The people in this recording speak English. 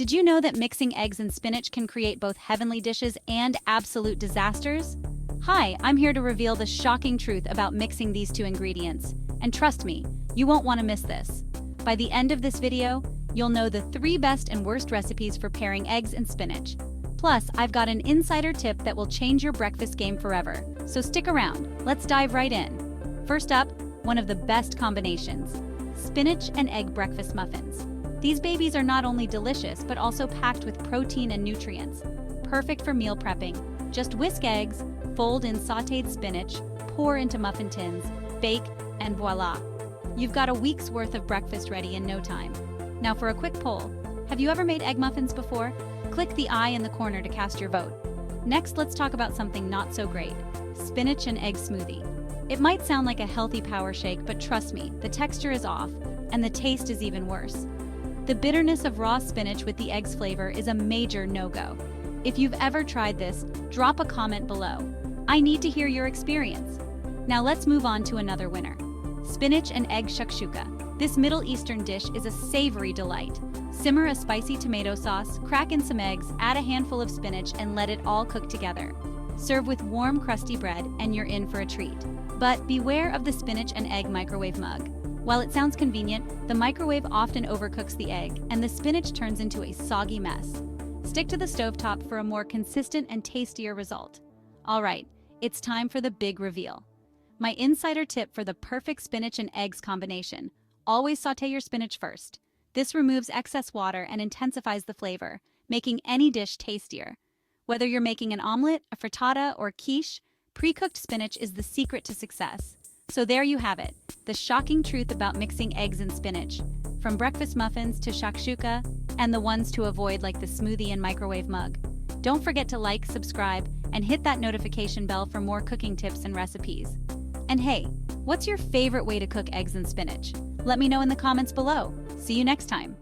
Did you know that mixing eggs and spinach can create both heavenly dishes and absolute disasters? Hi, I'm here to reveal the shocking truth about mixing these two ingredients. And trust me, you won't want to miss this. By the end of this video, you'll know the 3 best and worst recipes for pairing eggs and spinach. Plus, I've got an insider tip that will change your breakfast game forever. So stick around, let's dive right in. First up, one of the best combinations: spinach and egg breakfast muffins. These babies are not only delicious, but also packed with protein and nutrients. Perfect for meal prepping. Just whisk eggs, fold in sautéed spinach, pour into muffin tins, bake, and voila! You've got a week's worth of breakfast ready in no time. Now for a quick poll, have you ever made egg muffins before? Click the I in the corner to cast your vote. Next, let's talk about something not so great: spinach and egg smoothie. It might sound like a healthy power shake, but trust me, the texture is off, and the taste is even worse. The bitterness of raw spinach with the egg's flavor is a major no-go. If you've ever tried this, drop a comment below. I need to hear your experience. Now let's move on to another winner: spinach and egg shakshuka. This Middle Eastern dish is a savory delight. Simmer a spicy tomato sauce, crack in some eggs, add a handful of spinach, and let it all cook together. Serve with warm, crusty bread, and you're in for a treat. But beware of the spinach and egg microwave mug. While it sounds convenient, the microwave often overcooks the egg, and the spinach turns into a soggy mess. Stick to the stovetop for a more consistent and tastier result. All right, it's time for the big reveal. My insider tip for the perfect spinach and eggs combination: always sauté your spinach first. This removes excess water and intensifies the flavor, making any dish tastier. Whether you're making an omelet, a frittata, or quiche, pre-cooked spinach is the secret to success. So there you have it, the shocking truth about mixing eggs and spinach. From breakfast muffins to shakshuka, and the ones to avoid like the smoothie and microwave mug. Don't forget to like, subscribe, and hit that notification bell for more cooking tips and recipes. And hey, what's your favorite way to cook eggs and spinach? Let me know in the comments below. See you next time.